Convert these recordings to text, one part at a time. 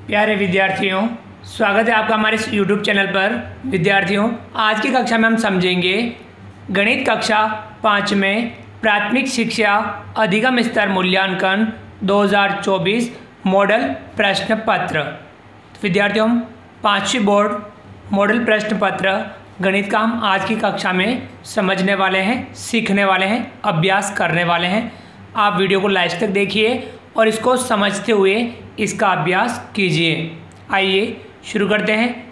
प्यारे विद्यार्थियों, स्वागत है आपका हमारे इस YouTube चैनल पर। विद्यार्थियों, आज की कक्षा में हम समझेंगे गणित कक्षा 5 में प्राथमिक शिक्षा अधिगम स्तर मूल्यांकन 2024 मॉडल प्रश्न पत्र। विद्यार्थियों, हम 5वीं बोर्ड मॉडल प्रश्न पत्र गणित का हम आज की कक्षा में समझने वाले हैं, सीखने वाले हैं, अभ्यास करने वाले हैं। आप वीडियो को लास्ट तक देखिए और इसको समझते हुए इसका अभ्यास कीजिए। आइए शुरू करते हैं।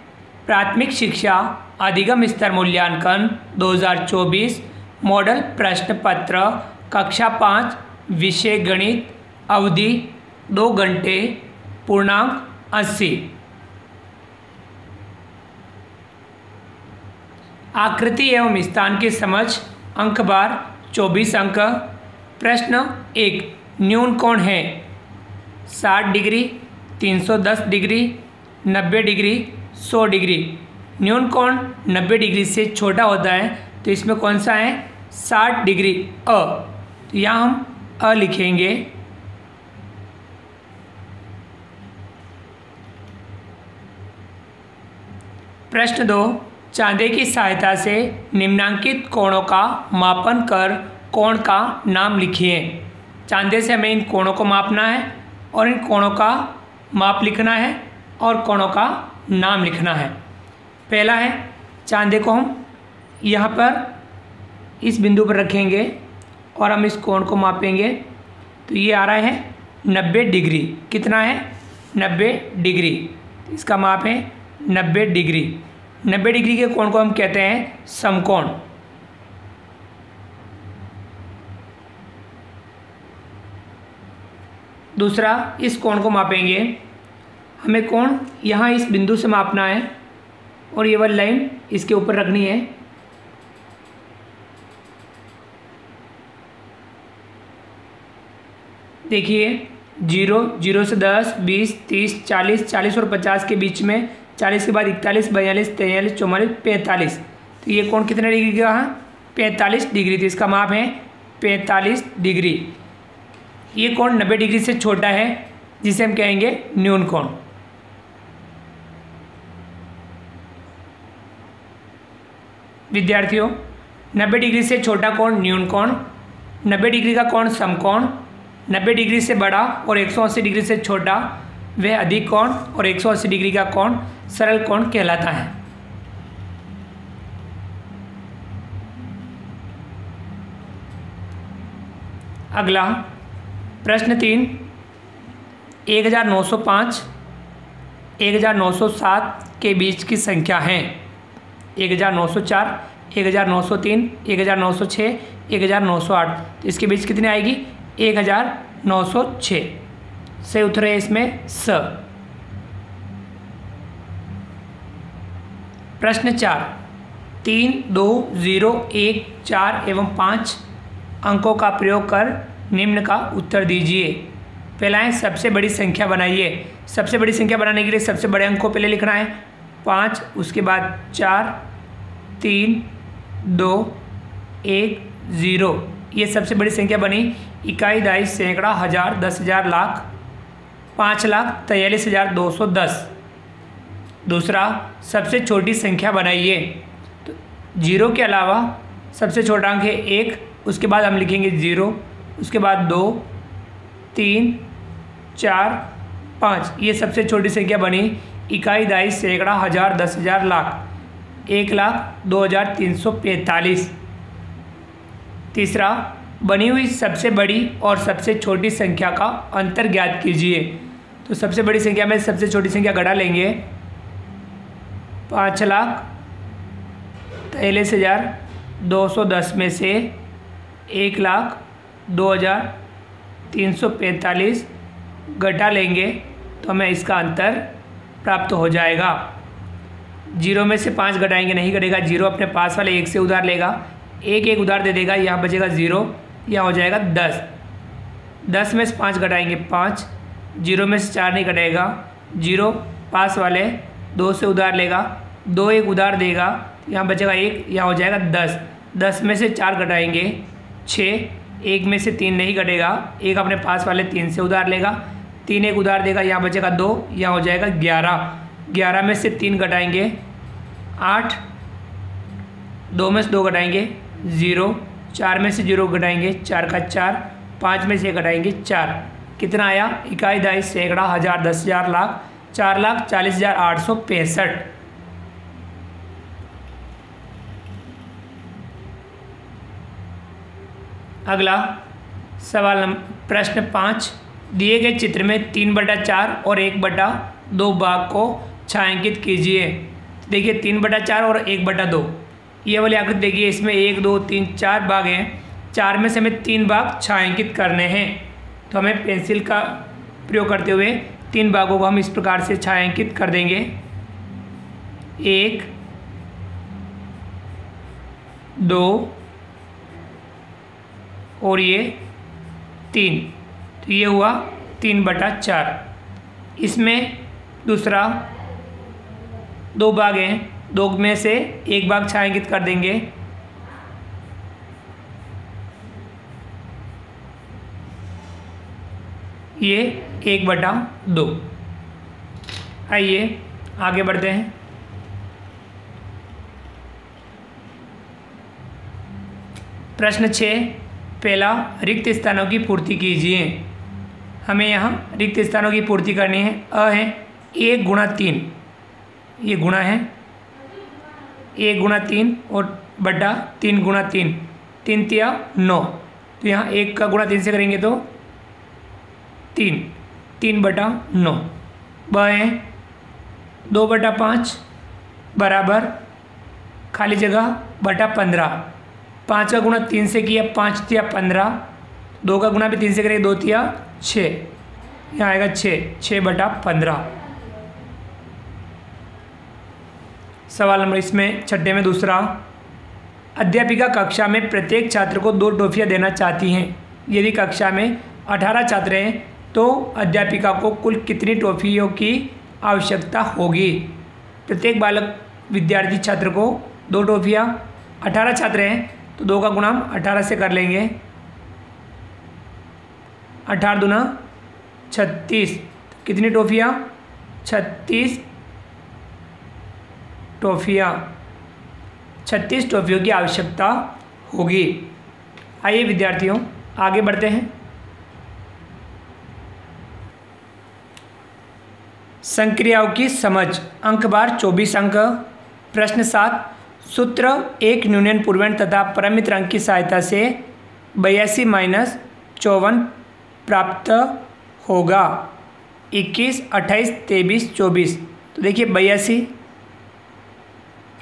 प्राथमिक शिक्षा अधिगम स्तर मूल्यांकन 2024 मॉडल प्रश्न पत्र कक्षा 5 विषय गणित, अवधि 2 घंटे, पूर्णांक 80। आकृति एवं स्थान की समझ, अंक बार 24 अंक। प्रश्न 1, न्यून कोण है 60 डिग्री, 310 डिग्री, 90 डिग्री, 100 डिग्री। न्यून कोण 90 डिग्री से छोटा होता है तो इसमें कौन सा है 60 डिग्री अ, तो यहाँ हम अ लिखेंगे। प्रश्न 2, चांदे की सहायता से निम्नांकित कोणों का मापन कर कोण का नाम लिखिए। चांदे से हमें इन कोणों को मापना है और इन कोणों का माप लिखना है और कोणों का नाम लिखना है। पहला है, चांदे को हम यहाँ पर इस बिंदु पर रखेंगे और हम इस कोण को मापेंगे तो ये आ रहा है 90 डिग्री। कितना है 90 डिग्री। इसका माप है 90 डिग्री। 90 डिग्री के कोण को हम कहते हैं समकोण। दूसरा, इस कोण को मापेंगे। हमें कोण यहाँ इस बिंदु से मापना है और ये वाली लाइन इसके ऊपर रखनी है। देखिए 0 से 10, 20, 30, 40, 40 और 50 के बीच में, 40 के बाद 41, 42, 43, 44, 45। तो ये कोण कितने डिग्री का है 45 डिग्री। तो इसका माप है 45 डिग्री। ये कोण 90 डिग्री से छोटा है जिसे हम कहेंगे न्यून कोण। विद्यार्थियों, 90 डिग्री से छोटा कोण न्यून कोण, 90 डिग्री का कोण समकोण, 90 डिग्री से बड़ा और 180 डिग्री से छोटा वह अधिक कोण और 180 डिग्री का कोण सरल कोण कहलाता है। अगला प्रश्न 3, 1905 1907 के बीच की संख्या हैं 1904, 1903, 1906, 1908। तो इसके बीच कितनी आएगी 1906। सही उत्तर है इसमें स। प्रश्न 4, 3, 2, 0, 1, 4 एवं 5 अंकों का प्रयोग कर निम्न का उत्तर दीजिए। पहला है, सबसे बड़ी संख्या बनाइए। सबसे बड़ी संख्या बनाने के लिए सबसे बड़े अंक को पहले लिखना है 5, उसके बाद 4, 3, 2, 1, 0। ये सबसे बड़ी संख्या बनी। इकाई, दहाई, सैकड़ा, हज़ार, 10,000, लाख, 5,43,210। दूसरा, सबसे छोटी संख्या बनाइए। तो 0 के अलावा सबसे छोटा अंक है 1, उसके बाद हम लिखेंगे 0, उसके बाद 2, 3, 4, 5। ये सबसे छोटी संख्या बनी। इकाई, दहाई, सैकड़ा, हज़ार, 10,000, लाख, 1,02,345। तीसरा, बनी हुई सबसे बड़ी और सबसे छोटी संख्या का अंतर ज्ञात कीजिए। तो सबसे बड़ी संख्या में सबसे छोटी संख्या घटा लेंगे। 5,43,210 में से 1,02,345 घटा लेंगे तो हमें इसका अंतर प्राप्त हो जाएगा। 0 में से 5 घटाएंगे, नहीं घटेगा। 0 अपने पास वाले 1 से उधार लेगा, 1 उधार दे देगा, यहाँ बचेगा 0, यहाँ हो जाएगा 10। 10 में से 5 घटाएंगे 5, 0 में से 4 नहीं घटेगा, 0 पास वाले 2 से उधार लेगा, 2 उधार देगा, यहाँ बचेगा 1, यहाँ हो जाएगा 10। 10 में से 4 घटाएंगे 6, 1 में से 3 नहीं घटेगा, 1 अपने पास वाले 3 से उधार लेगा, 3 एक उधार देगा, यहाँ बचेगा 2, यहाँ हो जाएगा 11। 11 में से 3 घटाएंगे 8, 2 में से 2 घटाएंगे 0, 4 में से 0 घटाएंगे 4 का 4, 5 में से घटाएंगे 4। कितना आया? इकाई, दहाई, सैकड़ा, हज़ार, 10,000, लाख, 4,40,865। अगला सवाल प्रश्न 5, दिए गए चित्र में 3/4 और 1/2 भाग को छायांकित कीजिए। देखिए 3/4 और 1/2 ये वाली आकृति देखिए, इसमें 1 2 3 4 भाग हैं। 4 में से हमें 3 भाग छायांकित करने हैं, तो हमें पेंसिल का प्रयोग करते हुए 3 भागों को हम इस प्रकार से छायांकित कर देंगे। 1 2 और ये 3, तो ये हुआ 3/4। इसमें दूसरा 2 भाग हैं, 2 में से 1 भाग छायांकित कर देंगे। ये 1/2। आइए आगे बढ़ते हैं। प्रश्न 6, पहला, रिक्त स्थानों की पूर्ति कीजिए। हमें यहाँ रिक्त स्थानों की पूर्ति करनी है। है 1 गुणा 3, ये गुणा है 1 गुणा 3 और बटा 3 गुणा 3, 3 तिया 9, तो यहाँ 1 का गुणा 3 से करेंगे तो 3, 3/9। ब है 2/5 बराबर खाली जगह बटा 15। 5 का गुणा 3 से किया, 5 तिया 15, 2 का गुणा भी 3 से करेंगे, 2 तिया 6, यहाँ आएगा 6/15। सवाल नंबर इसमें छठे में दूसरा, अध्यापिका कक्षा में प्रत्येक छात्र को 2 टॉफियाँ देना चाहती हैं। यदि कक्षा में 18 छात्र हैं तो अध्यापिका को कुल कितनी टॉफियों की आवश्यकता होगी? प्रत्येक बालक विद्यार्थी छात्र को 2 टॉफियाँ, 18 छात्र हैं तो 2 का गुणा 18 से कर लेंगे, 18 दूना 36, कितनी टॉफियाँ? 36 टॉफियाँ, 36 टॉफियों की आवश्यकता होगी। आइए विद्यार्थियों आगे बढ़ते हैं। संक्रियाओं की समझ, अंक बार 24 अंक। प्रश्न 7, सूत्र 1 न्यूनन पूर्णांक तथा परमित्र अंक की सहायता से 82 माइनस 54 प्राप्त होगा। 21, 28, 23, 24। तो देखिए 82,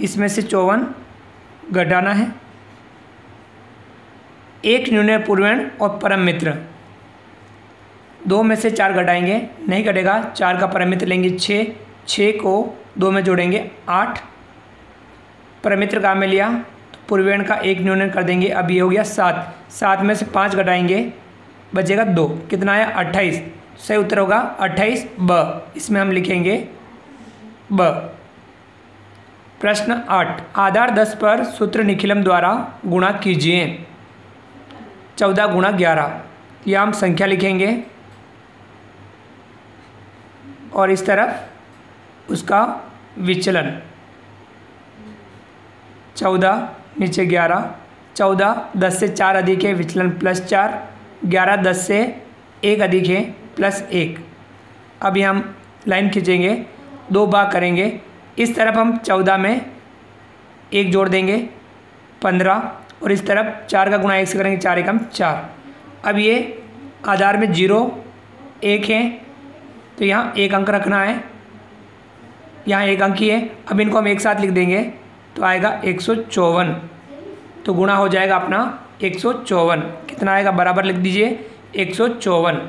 इसमें से 54 घटाना है। 1 न्यूनन पूर्णांक और परम मित्र, 2 में से 4 घटाएंगे, नहीं घटेगा। 4 का परम मित्र लेंगे 6, 6 को 2 में जोड़ेंगे 8। परम मित्र काम में लिया तो पूर्णांक का 1 न्यूनन कर देंगे। अब ये हो गया 7, 7 में से 5 घटाएंगे, बचेगा 2, कितना आया? 28। सही उत्तर होगा 28 ब, इसमें हम लिखेंगे ब। प्रश्न 8, आधार 10 पर सूत्र निखिलम द्वारा गुणा कीजिए। 14 गुणा 11, यह हम संख्या लिखेंगे और इस तरफ उसका विचलन। 14 नीचे 11, 14 10 से 4 अधिक है, विचलन +4, 11 10 से 1 अधिक है, +1। अब यहाँ हम लाइन खींचेंगे, 2 भाग करेंगे। इस तरफ हम 14 में 1 जोड़ देंगे 15, और इस तरफ 4 का गुणा 1 से करेंगे, 4 एकम 4। अब ये आधार में 0 1 है तो यहाँ 1 अंक रखना है, यहाँ 1 अंक ही है। अब इनको हम एक साथ लिख देंगे तो आएगा 154, तो गुणा हो जाएगा अपना 154। कितना आएगा? बराबर लिख दीजिए 154।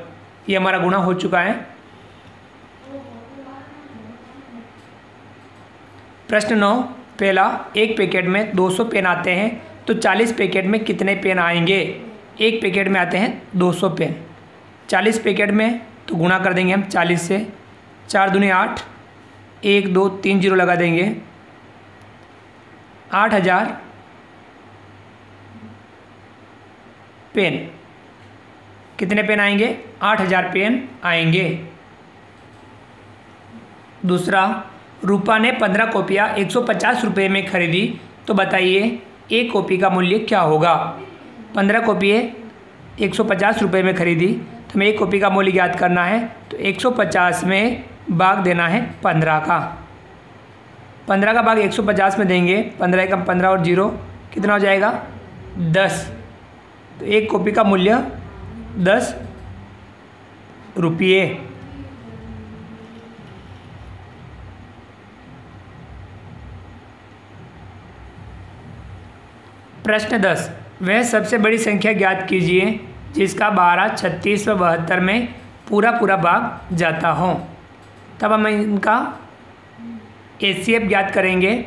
ये हमारा गुणा हो चुका है। प्रश्न 9, पहला, एक पैकेट में 200 पेन आते हैं तो 40 पैकेट में कितने पेन आएंगे? एक पैकेट में आते हैं 200 पेन, 40 पैकेट में तो गुणा कर देंगे हम 40 से। 4 दूनी 8, 1 2 3 जीरो लगा देंगे, 8000 पेन। कितने पेन आएंगे? 8000 पेन आएंगे। दूसरा, रूपा ने 15 कॉपियाँ 150 रुपये में खरीदी, तो बताइए एक कॉपी का मूल्य क्या होगा। 15 कॉपियाँ 150 रुपये में खरीदी, तो हमें एक कॉपी का मूल्य ज्ञात करना है, तो 150 में भाग देना है 15 का। 15 का भाग 150 में देंगे, 15 एकम 15 और 0 कितना हो जाएगा 10। तो एक कॉपी का मूल्य 10 रुपये। प्रश्न 10, वह सबसे बड़ी संख्या ज्ञात कीजिए जिसका 12, 36 व 72 में पूरा पूरा भाग जाता हो। तब हम इनका HCF ज्ञात करेंगे।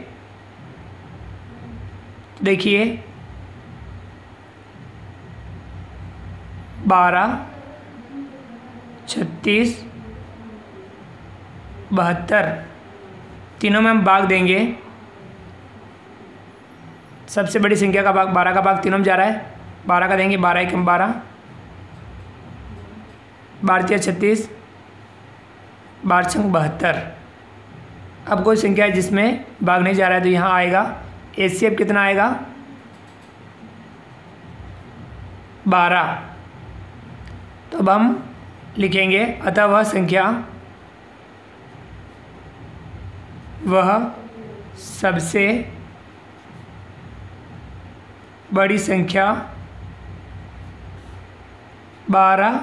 देखिए 12, 36, 72 तीनों में हम भाग देंगे। सबसे बड़ी संख्या का भाग 12 का भाग तीनों में जा रहा है, 12 का देंगे, 12 एकम 12, 12 36, 12 छंग 72। अब कोई संख्या है जिसमें भाग नहीं जा रहा है, तो यहाँ आएगा HCF कितना आएगा 12। तो अब हम लिखेंगे, अतः वह सबसे बड़ी संख्या 12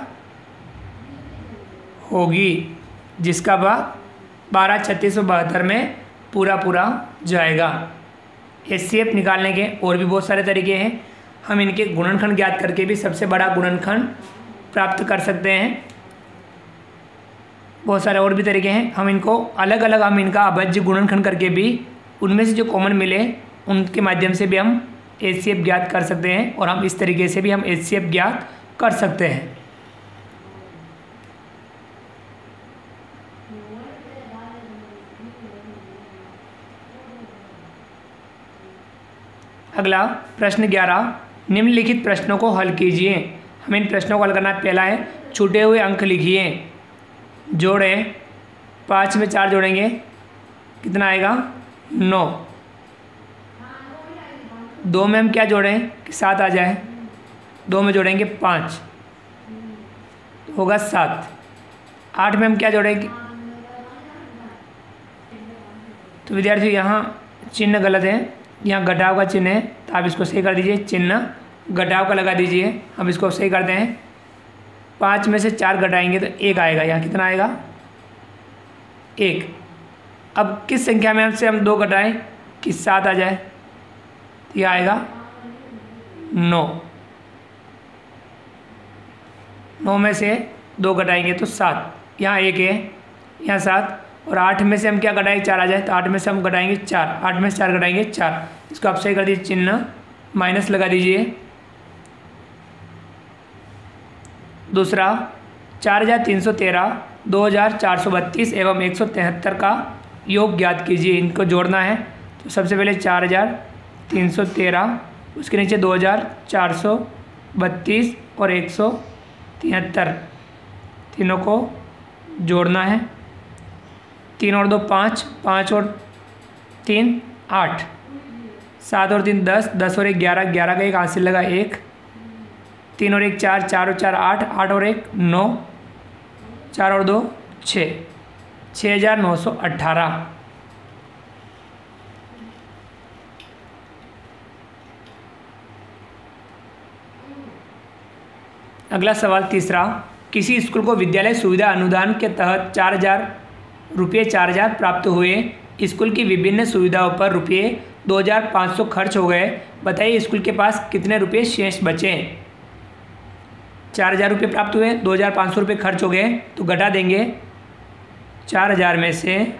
होगी जिसका भाग 12, 36 और 72 में पूरा पूरा जाएगा। HCF निकालने के और भी बहुत सारे तरीके हैं। हम इनके गुणनखंड ज्ञात करके भी सबसे बड़ा गुणनखंड प्राप्त कर सकते हैं। बहुत सारे और भी तरीके हैं। हम इनको अलग अलग हम इनका अभाज्य गुणनखंड करके भी उनमें से जो कॉमन मिले उनके माध्यम से भी हम HCF ज्ञात कर सकते हैं, और हम इस तरीके से भी हम HCF ज्ञात कर सकते हैं। अगला प्रश्न 11, निम्नलिखित प्रश्नों को हल कीजिए। हमें इन प्रश्नों को हल करना है। पहला है, छूटे हुए अंक लिखिए, जोड़ें। 5 में 4 जोड़ेंगे, कितना आएगा 9। 2 में हम क्या जोड़ें कि 7 आ जाए, 2 में जोड़ेंगे 5, तो होगा 7। 8 में हम क्या जोड़ेंगे, तो विद्यार्थी यहाँ चिन्ह गलत है, यहाँ घटाव का चिन्ह है, तो आप इसको सही कर दीजिए, चिन्ह घटाव का लगा दीजिए। हम इसको सही करते हैं। 5 में से 4 घटाएंगे तो 1 आएगा, यहाँ कितना आएगा 1। अब किस संख्या में हमसे हम 2 घटाएं कि 7 आ जाए, तो यह आएगा 9। 9 में से 2 घटाएंगे तो 7, यहाँ 1 है, यहाँ 7, और 8 में से हम क्या घटाएंगे 4 आ जाए, तो 8 में से हम घटाएंगे 4, 8 में से 4 घटाएंगे 4। इसको आप सही कर दीजिए, चिन्ह माइनस लगा दीजिए। दूसरा, 4313, 2432 एवं 173 का योग ज्ञात कीजिए। इनको जोड़ना है, तो सबसे पहले 4313, उसके नीचे 2432 और 173, तीनों को जोड़ना है। 3 और 2 5, 5 और 3 8, 7 और 3 10, 10 और 1 11, 11 का एक हासिल लगा 1, 3 और 1 4, 4 और 4 8, 8 और 1 9, 4 और 2 6, 6918। अगला सवाल तीसरा, किसी स्कूल को विद्यालय सुविधा अनुदान के तहत 4,000 प्राप्त हुए। स्कूल की विभिन्न सुविधाओं पर रुपये 2,500 खर्च हो गए। बताइए स्कूल के पास कितने रुपये शेष बचे। 4,000 रुपये प्राप्त हुए, 2,500 रुपये खर्च हो गए, तो घटा देंगे। 4,000 में से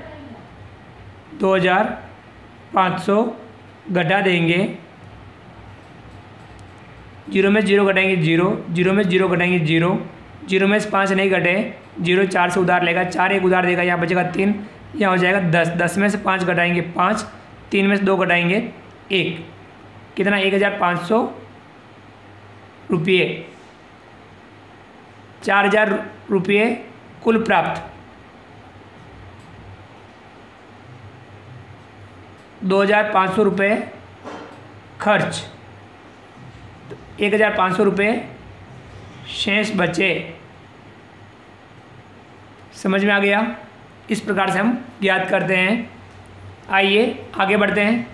2,500 घटा देंगे। 0 में 0 घटाएंगे 0, 0 में 0 घटाएंगे 0, 0 में से 5 नहीं घटे, 0 4 से उधार लेगा, 4 एक उधार देगा, यहाँ बचेगा 3, यहाँ हो जाएगा 10, 10 में से 5 घटाएंगे 5, 3 में से 2 घटाएंगे 1, कितना 1,500 रुपये। 4,000 रुपये कुल प्राप्त, 2,500 रुपये खर्च, 1,500 रुपये शेष बचे। समझ में आ गया? इस प्रकार से हम ज्ञात करते हैं। आइए आगे बढ़ते हैं।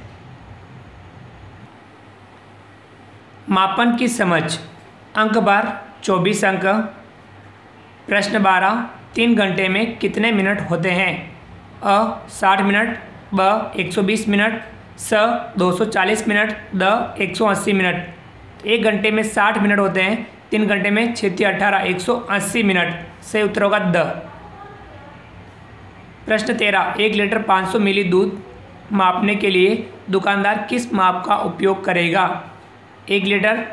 मापन की समझ। अंक बार 24 अंक। प्रश्न 12, 3 घंटे में कितने मिनट होते हैं? अ 60 मिनट, ब 120 मिनट, स 240 मिनट, द 180 मिनट। 1 घंटे में 60 मिनट होते हैं, 3 घंटे में 6 18 180 मिनट। सही उत्तर होगा द। प्रश्न 13, 1 लीटर 500 मिली दूध मापने के लिए दुकानदार किस माप का उपयोग करेगा? 1 लीटर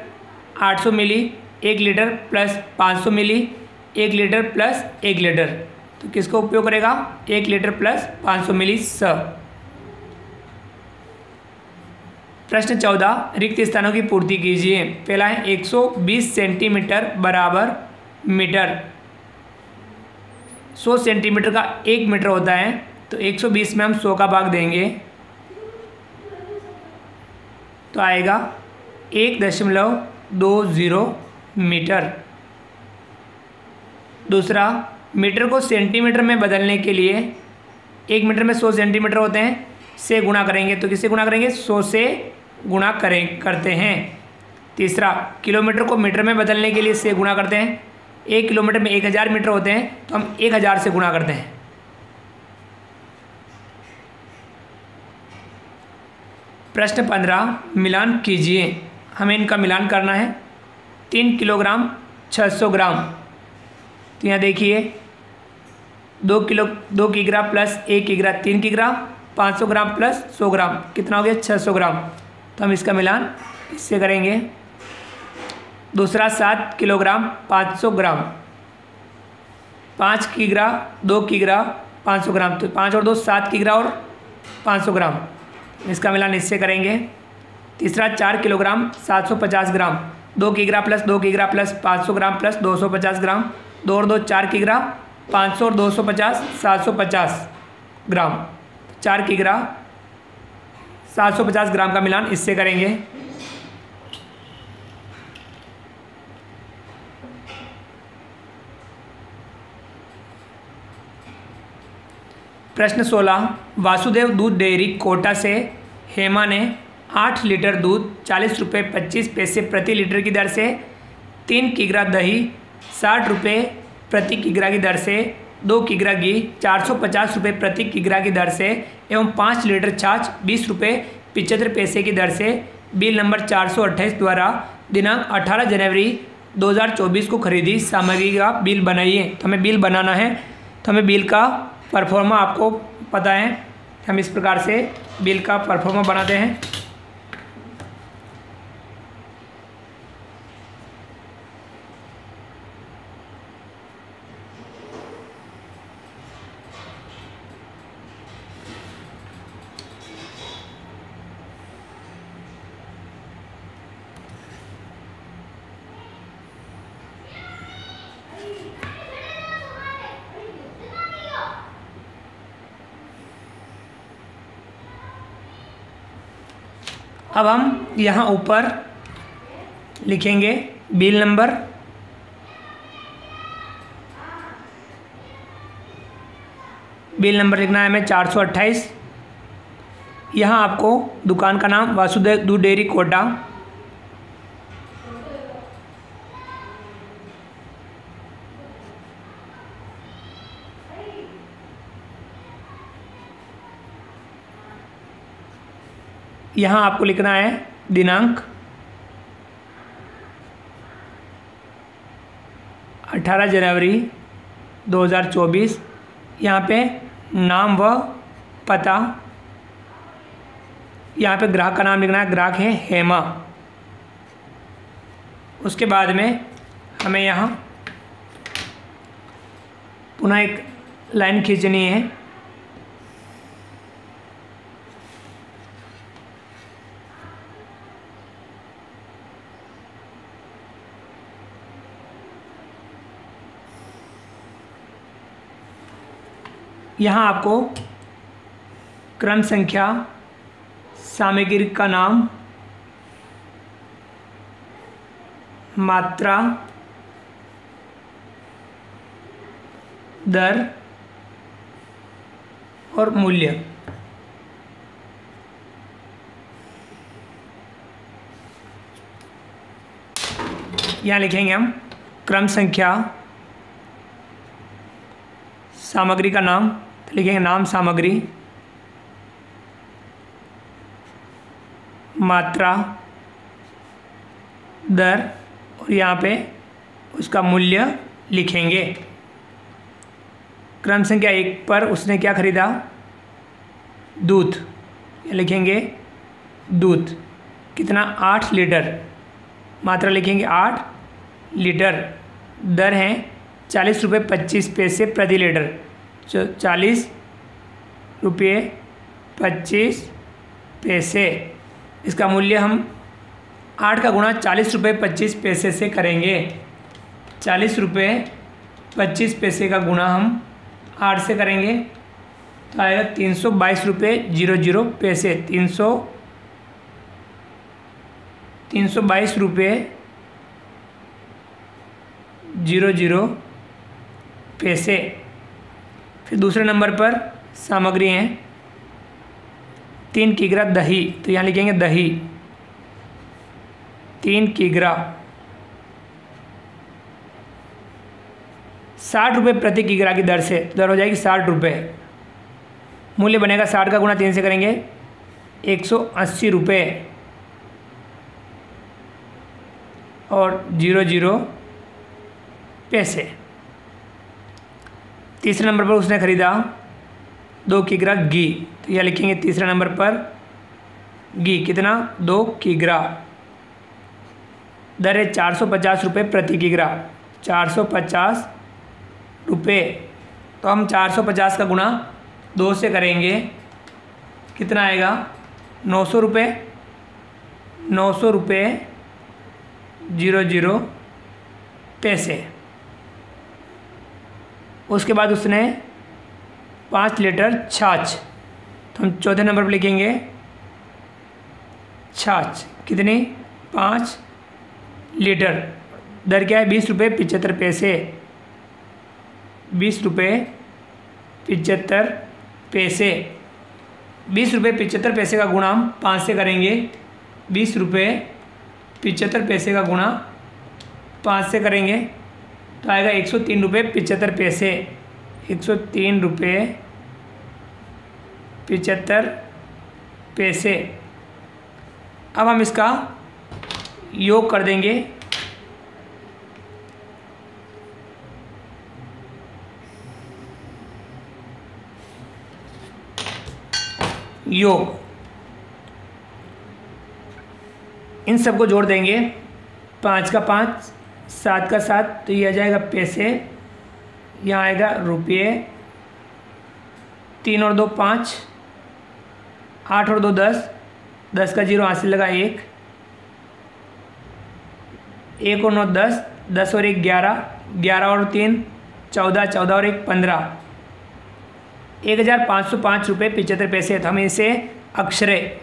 800 मिली, 1 लीटर प्लस 500 मिली, 1 लीटर प्लस 1 लीटर। तो किसका उपयोग करेगा? 1 लीटर प्लस 500 मिली स। प्रश्न 14, रिक्त स्थानों की पूर्ति कीजिए। पहला है 120 सेंटीमीटर बराबर मीटर। 100 सेंटीमीटर का 1 मीटर होता है, तो 120 में हम 100 का भाग देंगे तो आएगा 1.20 मीटर। दूसरा, मीटर को सेंटीमीटर में बदलने के लिए 1 मीटर में 100 सेंटीमीटर होते हैं, से गुणा करेंगे। तो किससे गुणा करेंगे? 100 से गुणा करते हैं। तीसरा, किलोमीटर को मीटर में बदलने के लिए से गुणा करते हैं। 1 किलोमीटर में 1000 मीटर होते हैं, तो हम 1000 से गुणा करते हैं। प्रश्न 15, मिलान कीजिए। हमें इनका मिलान करना है। 3 किलोग्राम 600 ग्राम। तो यहाँ देखिए 2 किग्रा प्लस 1 किग्रा 3 किग्रा, 500 ग्राम प्लस 100 ग्राम कितना हो गया? 600 ग्राम। तो हम इसका मिलान इससे करेंगे। दूसरा, 7 किलोग्राम 500 ग्राम। 5 किग्रा 2 किग्रा 500 ग्राम, तो 5 और 2 7 किग्रा और 500 ग्राम। इसका मिलान इससे करेंगे। तीसरा, 4 किलोग्राम 750 ग्राम। 2 किग्रा प्लस 2 किग्रा प्लस 500 ग्राम प्लस 250 ग्राम, 2 और 2 4 किग्रा, 500 और 250 750 ग्राम। 4 किग्रा 750 ग्राम का मिलान इससे करेंगे। प्रश्न 16, वासुदेव दूध डेयरी कोटा से हेमा ने 8 लीटर दूध 40 रुपये 25 पैसे प्रति लीटर की दर से, 3 किग्रा दही 60 रुपये प्रति किग्रा की दर से, 2 किग्रा घी 450 रुपये प्रति किग्रा की दर से एवं 5 लीटर छाछ 20 रुपये 75 पैसे की दर से बिल नंबर 428 द्वारा दिनांक 18 जनवरी 2024 को खरीदी सामग्री का बिल बनाइए। तो हमें बिल बनाना है, तो हमें बिल का परफॉर्मा आपको पता है। हम इस प्रकार से बिल का परफॉर्मा बनाते हैं। अब हम यहाँ ऊपर लिखेंगे बिल नंबर, बिल नंबर लिखना है हमें 428। यहाँ आपको दुकान का नाम वासुदेव दूध डेयरी कोटा, यहाँ आपको लिखना है दिनांक 18 जनवरी 2024। यहाँ पे नाम व पता, यहाँ पे ग्राहक का नाम लिखना है, ग्राहक है हेमा। उसके बाद में हमें यहाँ पुनः एक लाइन खींचनी है। यहाँ आपको क्रम संख्या सामग्री का नाम, मात्रा, दर और मूल्य। यहाँ लिखेंगे हम क्रम संख्या, सामग्री का नाम, तो लिखेंगे नाम सामग्री, मात्रा, दर और यहाँ पे उसका मूल्य लिखेंगे। क्रम संख्या 1 पर उसने क्या खरीदा? दूध। लिखेंगे दूध कितना? 8 लीटर। मात्रा लिखेंगे 8 लीटर। दर है 40 रुपये 25 पैसे प्रति लीटर। 40 रुपये 25 पैसे। इसका मूल्य हम 8 का गुणा 40 रुपये 25 पैसे से करेंगे। 40 रुपये 25 पैसे का गुणा हम 8 से करेंगे तो आएगा 322 रुपये 00 पैसे। 322 रुपये 00 पैसे। फिर दूसरे नंबर पर सामग्री हैं 3 किग्रा दही, तो यहाँ लिखेंगे दही 3 किग्रा। 60 रुपये प्रति किग्रा की दर से, दर हो जाएगी 60 रुपये। मूल्य बनेगा 60 का गुणा 3 से करेंगे 180 रुपये और 00 पैसे। तीसरे नंबर पर उसने खरीदा 2 किग्रा घी, तो यह लिखेंगे तीसरे नंबर पर घी कितना? 2 किग्रा। दर है 450 रुपये प्रति किग्रा। 450 रुपये, तो हम 450 का गुणा 2 से करेंगे, कितना आएगा? 900 रुपये। 900 रुपये 00 पैसे। उसके बाद उसने 5 लीटर छाछ, तो हम चौथे नंबर पर लिखेंगे छाछ कितनी? 5 लीटर। दर क्या है? 20 रुपये 75 पैसे। 20 रुपये 75 पैसे। 20 रुपये 75 पैसे का गुणा हम 5 से करेंगे। 20 रुपये 75 पैसे का गुणा 5 से करेंगे तो आएगा 103 रुपये 75 पैसे। 103 रुपये 75 पैसे। अब हम इसका योग कर देंगे। योग, इन सबको जोड़ देंगे। 5 का 5, 7 का 7, तो ये आ जाएगा पैसे। यहाँ आएगा रुपये। 3 और 2 5, 8 और 2 10, 10 का 0 हासिल लगा 1, 1 और 9 10, 10 और 1 11, 11 और 3 14, 14 और 1 15, 1505 रुपये 75 पैसे। तो हम इसे अक्षरे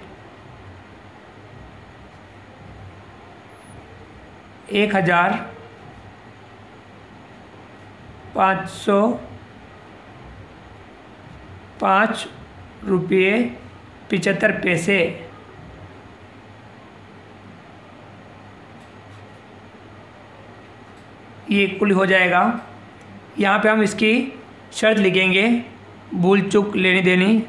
1505 रुपये 75 पैसे। ये कुल हो जाएगा। यहाँ पे हम इसकी शर्त लिखेंगे, भूल चूक लेनी देनी।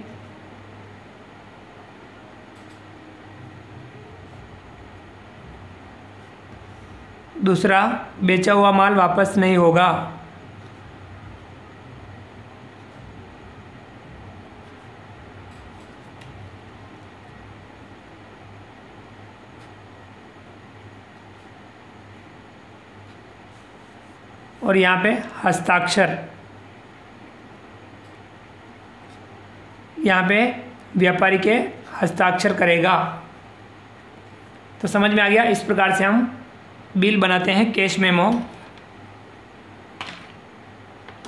दूसरा, बेचा हुआ माल वापस नहीं होगा। और यहाँ पे हस्ताक्षर, यहाँ पे व्यापारी के हस्ताक्षर करेगा। तो समझ में आ गया। इस प्रकार से हम बिल बनाते हैं, कैश मेमो।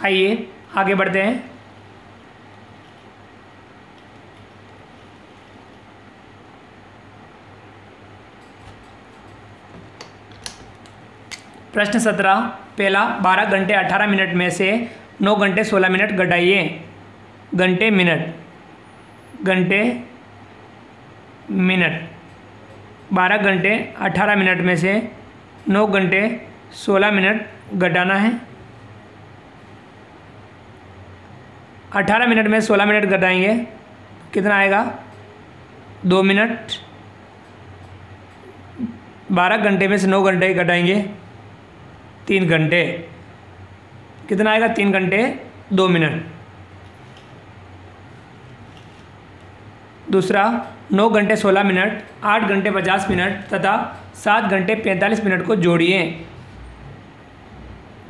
आइए आगे बढ़ते हैं। प्रश्न 17 पहला 12 घंटे 18 मिनट में से 9 घंटे 16 मिनट घटाइए। घंटे मिनट 12 घंटे 18 मिनट में से 9 घंटे 16 मिनट घटाना है। 18 मिनट में 16 मिनट घटाएंगे कितना आएगा 2 मिनट। 12 घंटे में से 9 घंटे घटाएंगे 3 घंटे कितना आएगा 3 घंटे 2 मिनट। दूसरा 9 घंटे 16 मिनट 8 घंटे 50 मिनट तथा 7 घंटे 45 मिनट को जोड़िए।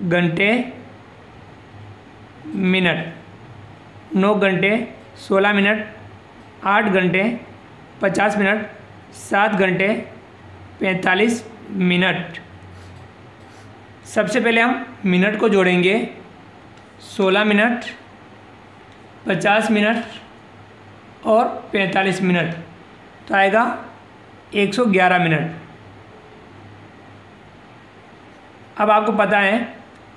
घंटे मिनट 9 घंटे 16 मिनट 8 घंटे 50 मिनट 7 घंटे 45 मिनट। सबसे पहले हम मिनट को जोड़ेंगे 16 मिनट 50 मिनट और 45 मिनट तो आएगा 111 मिनट। अब आपको पता है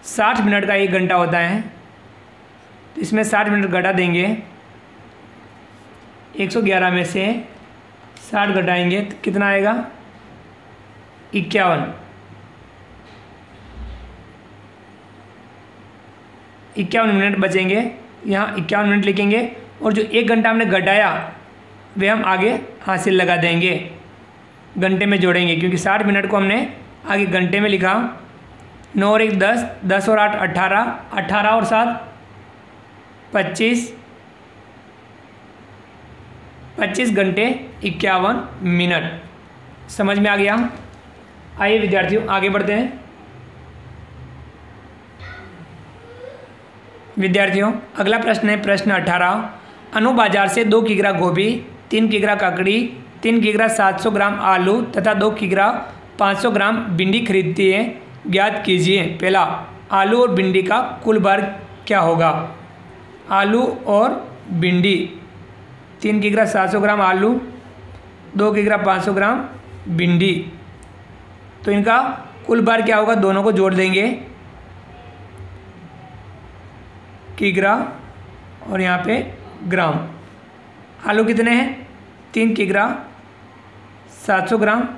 60 मिनट का 1 घंटा होता है तो इसमें 60 मिनट घटा देंगे। 111 में से 60 घटाएंगे तो कितना आएगा 51। 51 मिनट बचेंगे। यहाँ 51 मिनट लिखेंगे और जो 1 घंटा हमने घटाया वे हम आगे हासिल लगा देंगे, घंटे में जोड़ेंगे क्योंकि 60 मिनट को हमने आगे घंटे में लिखा। 9 और 1 10, 10 और 8 18, 18 और 7 25, 25 घंटे 51 मिनट। समझ में आ गया। आइए विद्यार्थियों आगे बढ़ते हैं। विद्यार्थियों अगला प्रश्न है प्रश्न 18। अनु बाजार से 2 किग्रा गोभी, 3 किग्रा ककड़ी, 3 किग्रा 700 ग्राम आलू तथा 2 किग्रा 500 ग्राम भिंडी खरीदती है। ज्ञात कीजिए पहला आलू और भिंडी का कुल भार क्या होगा। आलू और भिंडी 3 किग्रा 700 ग्राम आलू, 2 किग्रा 500 ग्राम भिंडी तो इनका कुल भार क्या होगा दोनों को जोड़ देंगे। किग्रा और यहाँ पे ग्राम। आलू कितने हैं 3 किग्रा 700 ग्राम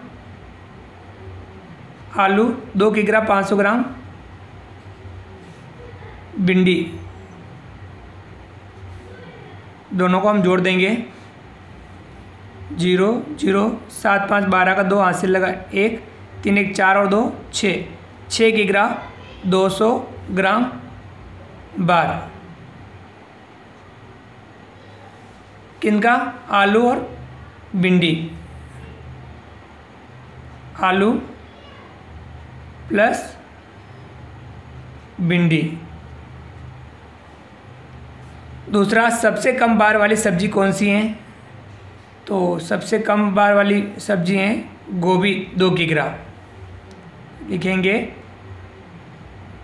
आलू, 2 किग्रा 500 ग्राम भिंडी दोनों को हम जोड़ देंगे। 0 0 7 5 12 का 2 हासिल लगा 1, 3 1 4 और 2 6, 6 किग्रा 200 ग्राम बार। किनका आलू और भिंडी। आलू प्लस भिंडी। दूसरा सबसे कम बार वाली सब्जी कौन सी है तो सबसे कम बार वाली सब्जी है गोभी 2 किग्रा लिखेंगे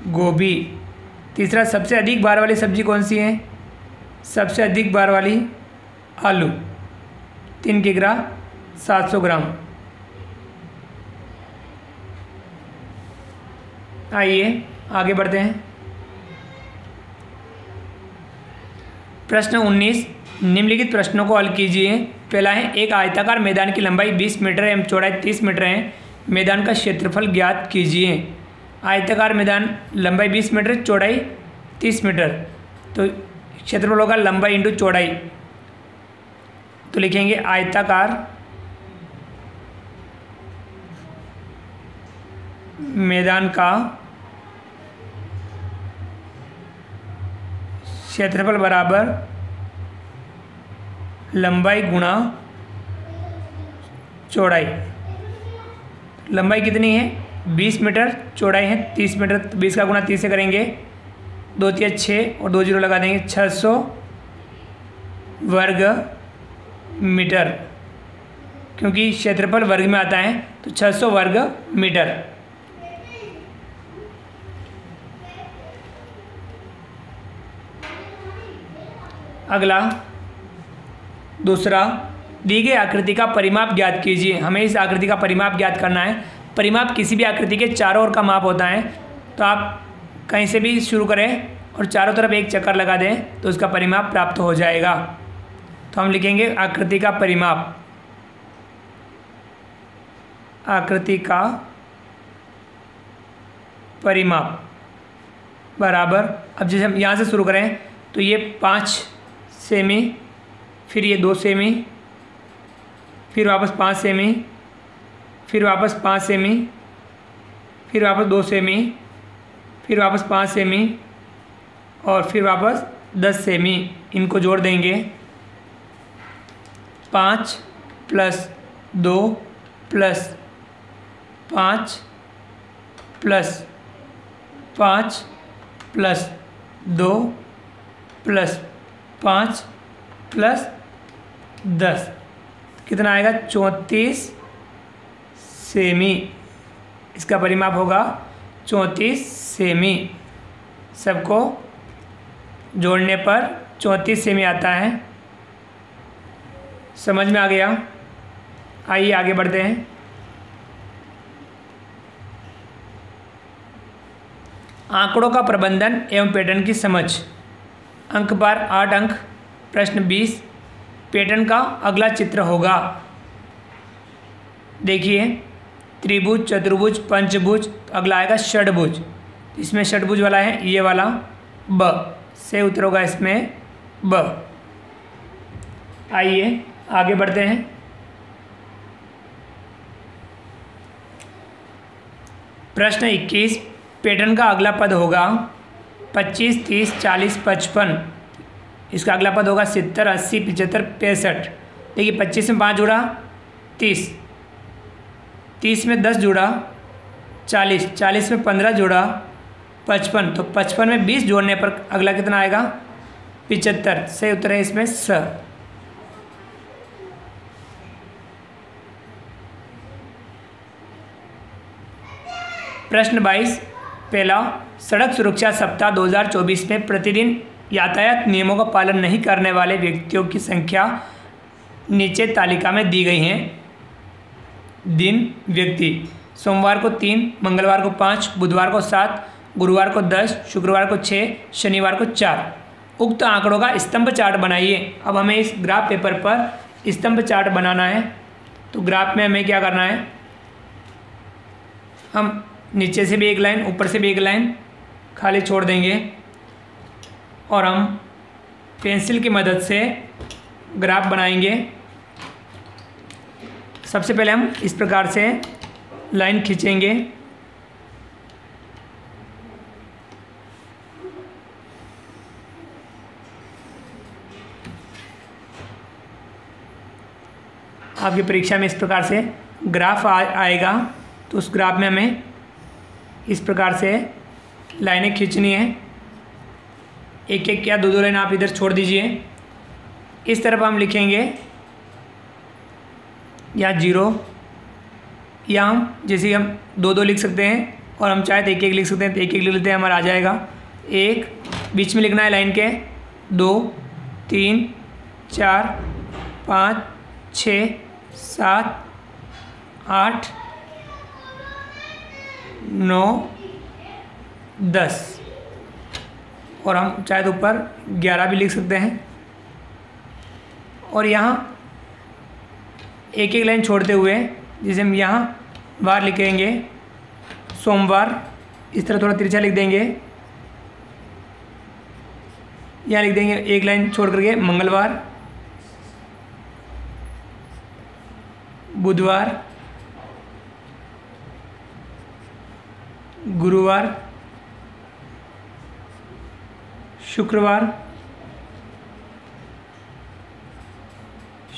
गोभी। तीसरा सबसे अधिक बार वाली सब्जी कौन सी है सबसे अधिक बार वाली आलू 3 किग्रा 700 ग्राम। आइए आगे बढ़ते हैं। प्रश्न 19 निम्नलिखित प्रश्नों को हल कीजिए। पहला है एक आयताकार मैदान की लंबाई 20 मीटर एवं चौड़ाई 30 मीटर है। मैदान का क्षेत्रफल ज्ञात कीजिए। आयताकार मैदान लंबाई 20 मीटर चौड़ाई 30 मीटर तो क्षेत्रफल होगा लंबाई इंटू चौड़ाई तो लिखेंगे आयताकार मैदान का क्षेत्रफल बराबर लंबाई गुणा चौड़ाई। लंबाई कितनी है 20 मीटर, चौड़ाई है 30 मीटर। 20 का गुणा 30 से करेंगे 2 3 6 और 2 जीरो लगा देंगे 600 वर्ग मीटर क्योंकि क्षेत्रफल वर्ग में आता है तो 600 वर्ग मीटर। अगला दूसरा दी गई आकृति का परिमाप ज्ञात कीजिए। हमें इस आकृति का परिमाप ज्ञात करना है परिमाप किसी भी आकृति के चारों ओर का माप होता है। तो आप कहीं से भी शुरू करें और चारों तरफ एक चक्कर लगा दें तो उसका परिमाप प्राप्त हो जाएगा। तो हम लिखेंगे आकृति का परिमाप, आकृति का परिमाप बराबर, अब जैसे हम यहाँ से शुरू करें तो ये 5 सेमी, फिर ये 2 सेमी, फिर वापस 5 सेमी, फिर वापस 5 सेमी, फिर वापस 2 सेमी, फिर वापस 5 सेमी और फिर वापस 10 सेमी। इनको जोड़ देंगे 5 + 2 + 5 + 5 + 2 + 5 + 10 कितना आएगा? 34 सेमी। इसका परिमाप होगा 34 सेमी। सबको जोड़ने पर 34 सेमी आता है। समझ में आ गया? आइए आगे बढ़ते हैं। आंकड़ों का प्रबंधन एवं पैटर्न की समझ। अंक बार 8 अंक। प्रश्न 20 पैटर्न का अगला चित्र होगा। देखिए त्रिभुज, चतुर्भुज, पंचभुज, अगला आएगा षटभुज। इसमें षटभुज वाला है ये वाला ब से उत्तर होगा इसमें ब। आइए आगे बढ़ते हैं। प्रश्न 21 पैटर्न का अगला पद होगा 25, 30, 40, 55। इसका अगला पद होगा 70, 80, 75, 65। देखिए 25 में 5 जुड़ा 30, 30 में 10 जुड़ा 40, 40 में 15 जुड़ा 55। तो 55 में 20 जोड़ने पर अगला कितना आएगा? 75। सही उत्तर है इसमें स। प्रश्न 22 पहला सड़क सुरक्षा सप्ताह 2024 में प्रतिदिन यातायात नियमों का पालन नहीं करने वाले व्यक्तियों की संख्या नीचे तालिका में दी गई हैं। दिन व्यक्ति सोमवार को 3, मंगलवार को 5, बुधवार को 7, गुरुवार को 10, शुक्रवार को 6, शनिवार को 4। उक्त आंकड़ों का स्तंभ चार्ट बनाइए। अब हमें इस ग्राफ पेपर पर स्तंभ चार्ट बनाना है। तो ग्राफ में हमें क्या करना है? हम नीचे से भी एक लाइन, ऊपर से भी एक लाइन खाली छोड़ देंगे और हम पेंसिल की मदद से ग्राफ बनाएंगे। सबसे पहले हम इस प्रकार से लाइन खींचेंगे। आपकी परीक्षा में इस प्रकार से ग्राफ आएगा। तो उस ग्राफ में हमें इस प्रकार से लाइनें खींचनी है। एक एक या दो दो लाइन आप इधर छोड़ दीजिए। इस तरफ हम लिखेंगे या 0, या हम जैसे हम 2-2 लिख सकते हैं और हम चाहे तो 1-1 लिख सकते हैं। तो 1-1 लिख लेते हैं, हमारा आ जाएगा 1। बीच में लिखना है लाइन के 2, 3, 4, 5, 6, 7, 8, 9, 10 और हम चाहे तो ऊपर 11 भी लिख सकते हैं। और यहाँ एक एक लाइन छोड़ते हुए जिसे हम यहाँ वार लिखेंगे सोमवार, इस तरह थोड़ा तिरछा लिख देंगे। यहाँ लिख देंगे एक लाइन छोड़ करके मंगलवार, बुधवार, गुरुवार, शुक्रवार,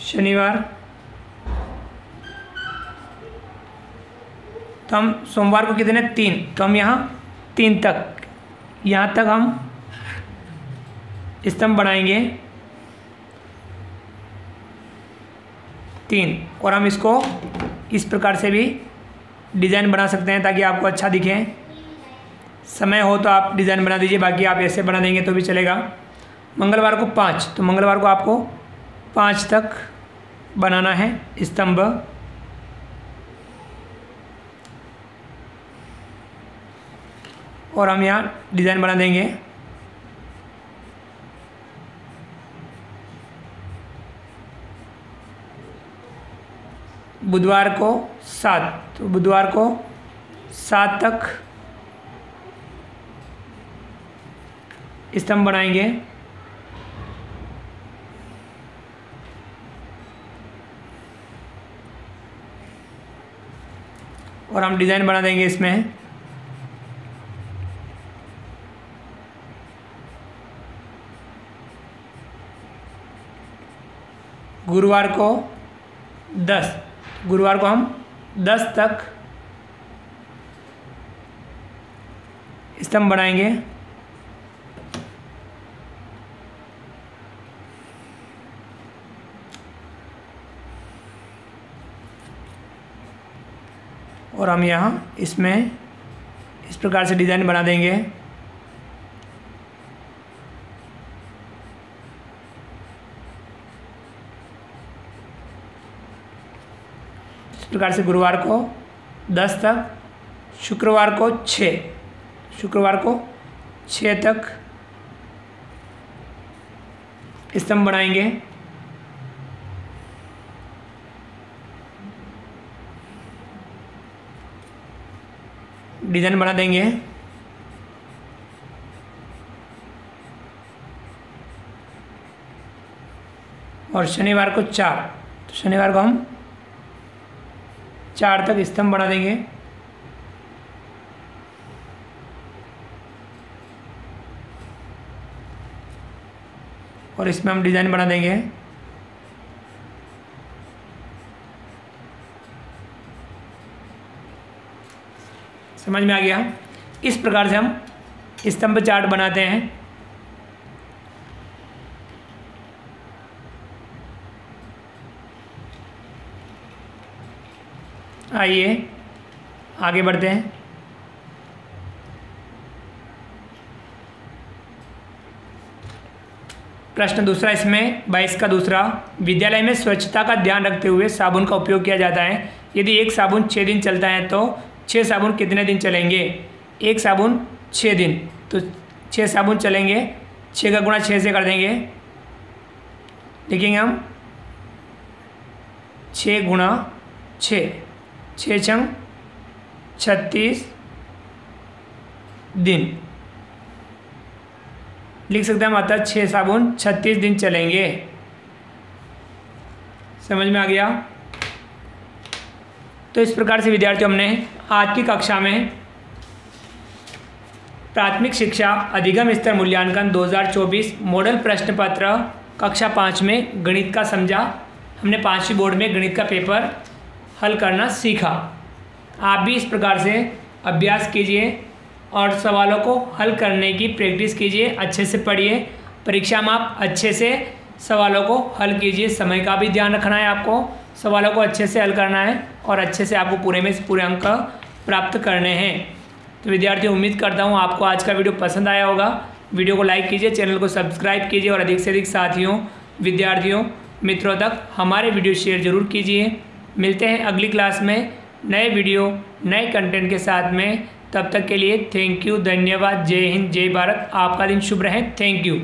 शनिवार। तो हम सोमवार को कितने 3, तो हम यहाँ 3 तक, यहाँ तक हम स्तंभ बनाएंगे 3। और हम इसको इस प्रकार से भी डिज़ाइन बना सकते हैं ताकि आपको अच्छा दिखे। समय हो तो आप डिज़ाइन बना दीजिए, बाकी आप ऐसे बना देंगे तो भी चलेगा। मंगलवार को 5, तो मंगलवार को आपको 5 तक बनाना है स्तंभ। और हम यहाँ डिज़ाइन बना देंगे। बुधवार को 7, तो बुधवार को 7 तक स्तंभ बनाएंगे। और हम डिज़ाइन बना देंगे इसमें। गुरुवार को 10, गुरुवार को हम 10 तक स्तंभ बनाएंगे। और हम यहाँ इसमें इस प्रकार से डिज़ाइन बना देंगे। इस प्रकार से गुरुवार को 10 तक, शुक्रवार को 6, शुक्रवार को 6 तक स्तंभ बनाएंगे। डिज़ाइन बना देंगे। और शनिवार को 4, तो शनिवार को हम 4 तक स्तंभ बना देंगे। और इसमें हम डिज़ाइन बना देंगे। समझ में आ गया? इस प्रकार से हम स्तंभ चार्ट बनाते हैं। आइए आगे बढ़ते हैं। प्रश्न दूसरा इसमें 22 का दूसरा, विद्यालय में स्वच्छता का ध्यान रखते हुए साबुन का उपयोग किया जाता है। यदि एक साबुन 6 दिन चलता है तो 6 साबुन कितने दिन चलेंगे? एक साबुन 6 दिन, तो 6 साबुन चलेंगे। 6 का गुणा 6 से कर देंगे। लिखेंगे हम 6 गुणा 6, 6 छंग 36 दिन लिख सकते हैं हम। अतः 6 साबुन 36 दिन चलेंगे। समझ में आ गया? तो इस प्रकार से विद्यार्थियों हमने आज की कक्षा में प्राथमिक शिक्षा अधिगम स्तर मूल्यांकन 2024 मॉडल प्रश्न पत्र कक्षा 5 में गणित का समझा। हमने 5वीं बोर्ड में गणित का पेपर हल करना सीखा। आप भी इस प्रकार से अभ्यास कीजिए और सवालों को हल करने की प्रैक्टिस कीजिए। अच्छे से पढ़िए, परीक्षा में आप अच्छे से सवालों को हल कीजिए। समय का भी ध्यान रखना है आपको, सवालों को अच्छे से हल करना है और अच्छे से आपको पूरे में से पूरे अंक प्राप्त करने हैं। तो विद्यार्थियों, उम्मीद करता हूँ आपको आज का वीडियो पसंद आया होगा। वीडियो को लाइक कीजिए, चैनल को सब्सक्राइब कीजिए और अधिक से अधिक साथियों, विद्यार्थियों, मित्रों तक हमारे वीडियो शेयर जरूर कीजिए। मिलते हैं अगली क्लास में नए वीडियो नए कंटेंट के साथ में। तब तक के लिए थैंक यू, धन्यवाद, जय हिंद, जय भारत। आपका दिन शुभ रहे। Thank you.